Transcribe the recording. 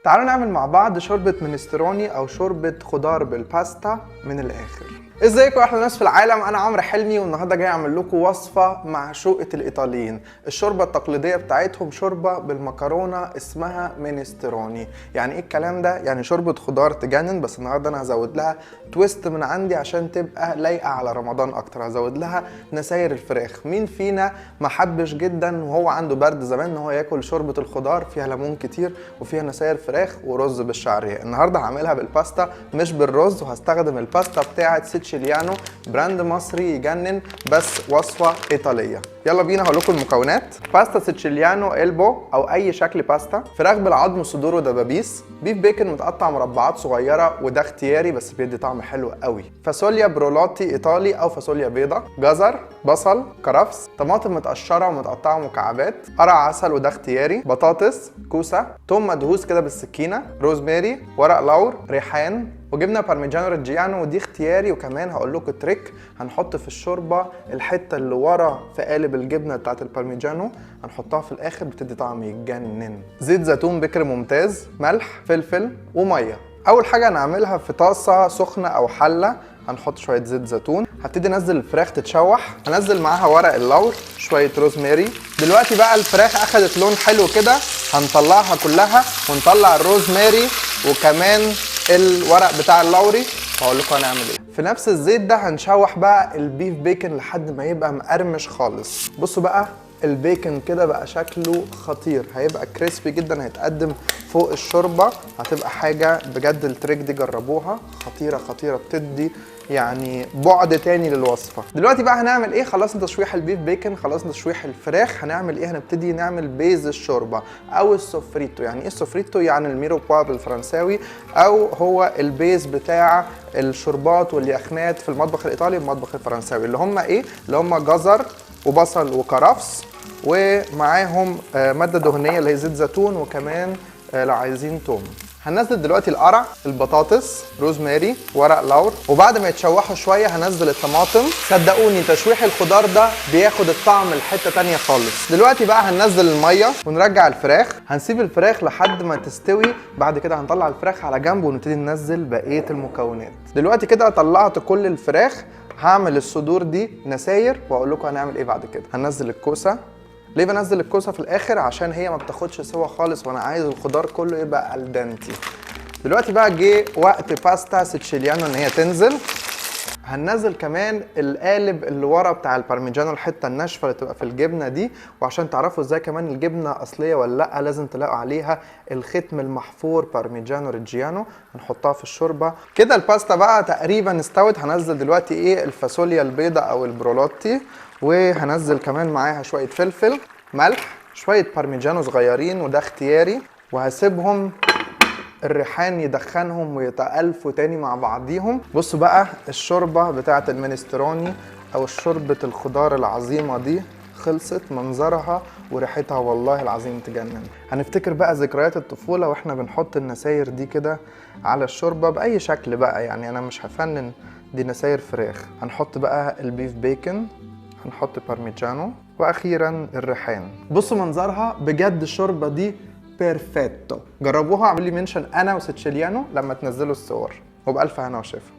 تعالوا نعمل مع بعض شوربة منستروني أو شوربة خضار بالباستا من الآخر. ازيكم احلى ناس في العالم، انا عمرو حلمي والنهارده جاي اعمل لكم وصفه معشوقه الايطاليين. الشوربه التقليديه بتاعتهم شوربه بالمكرونه اسمها منستروني. يعني ايه الكلام ده؟ يعني شوربه خضار تجنن، بس النهارده انا هزود لها تويست من عندي عشان تبقى لايقه على رمضان اكتر. هزود لها نساير الفراخ. مين فينا ما حبش جدا وهو عنده برد زمان ان هو ياكل شوربه الخضار فيها ليمون كتير وفيها نساير فراخ ورز بالشعريه؟ النهارده هعملها بالباستا مش بالرز، وهستخدم الباستا بتاعه سيتشيليانو، براند مصري يجنن بس وصفه ايطاليه. يلا بينا هقول لكم المكونات. باستا سيتشيليانو البو او اي شكل باستا، فراخ بالعظم صدور ودبابيس، بيف بيكن متقطع مربعات صغيره وده اختياري بس بيدي طعم حلو قوي، فاصوليا برولاتي ايطالي او فاصوليا بيضه، جزر، بصل، كرفس، طماطم متقشره ومتقطعه مكعبات، قرع عسل وده اختياري، بطاطس، كوسه، توم مدهوس كده بالسكينه، روزماري، ورق لور، ريحان، وجبنه بارميجانو ريجيانو ودي اختياري. وكمان هقول لكم تريك، هنحط في الشوربه الحته اللي ورا في قالب الجبنه بتاعت البارميجانو هنحطها في الاخر بتدي طعم يتجنن. زيت زيتون بكر ممتاز، ملح، فلفل وميه. اول حاجه هنعملها في طاسه سخنه او حله هنحط شويه زيت زيتون، هبتدي انزل الفراخ تتشوح، هنزل معاها ورق اللور، شويه روزماري. دلوقتي بقى الفراخ اخدت لون حلو كده هنطلعها كلها ونطلع الروزماري وكمان الورق بتاع اللوري، وهقول لكم هنعمل ايه. في نفس الزيت ده هنشوح بقى البيف بيكن لحد ما يبقى مقرمش خالص. بصوا بقى البيكن كده بقى شكله خطير، هيبقى كريسبي جدا، هيتقدم فوق الشوربه، هتبقى حاجه بجد. التريك دي جربوها، خطيره خطيره، بتدي يعني بعد تاني للوصفه. دلوقتي بقى هنعمل ايه؟ خلصنا تشويح البيف بيكن، خلصنا تشويح الفراخ، هنعمل ايه؟ هنبتدي نعمل بيز الشوربه او السوفريتو. يعني ايه السوفريتو؟ يعني الميروبوا بالفرنساوي، او هو البيز بتاع الشوربات واليخنات في المطبخ الايطالي والمطبخ الفرنساوي، اللي هم ايه؟ اللي هم جزر وبصل وكرفس ومعاهم ماده دهنيه اللي هي زيت زيتون، وكمان لو عايزين توم. هننزل دلوقتي القرع، البطاطس، روزماري، ورق لور، وبعد ما يتشوحوا شويه هنزل الطماطم. صدقوني تشويح الخضار ده بياخد الطعم لحته تانيه خالص. دلوقتي بقى هننزل الميه ونرجع الفراخ، هنسيب الفراخ لحد ما تستوي، بعد كده هنطلع الفراخ على جنب ونبتدي ننزل بقيه المكونات. دلوقتي كده طلعت كل الفراخ، هعمل الصدور دي نساير واقول لكم هنعمل ايه بعد كده. هننزل الكوسه. ليه بنزل الكوسه في الاخر؟ عشان هي ما بتاخدش سوا خالص وانا عايز الخضار كله يبقى الدنتي. دلوقتي بقى جه وقت باستا سيتشيليانو ان هي تنزل. هننزل كمان القالب اللي ورا بتاع البارميجانو، الحته الناشفه اللي تبقى في الجبنه دي. وعشان تعرفوا ازاي كمان الجبنه اصليه ولا لا، لازم تلاقوا عليها الختم المحفور بارميجانو ريجيانو، هنحطها في الشوربه كده. الباستا بقى تقريبا استوت. هنزل دلوقتي ايه؟ الفاصوليا البيضاء او البرولاتي، وهنزل كمان معاها شويه فلفل، ملح، شويه بارميجانو صغيرين وده اختياري، وهسيبهم الريحان يدخنهم ويتألفوا تاني مع بعضيهم. بصوا بقى الشوربة بتاعة المينستروني او شوربة الخضار العظيمة دي خلصت. منظرها وريحتها والله العظيم تجنن. هنفتكر بقى ذكريات الطفولة واحنا بنحط النساير دي كده على الشوربة بأي شكل بقى، يعني انا مش هفنن، دي نساير فراخ. هنحط بقى البيف بيكن، هنحط بارميجانو، واخيرا الريحان. بصوا منظرها بجد، الشوربة دي بيرفكتو. جربوها، اعملوا لي منشن انا وسيتشيليانو لما تنزلوا الصور، وبألف هنا وشفا.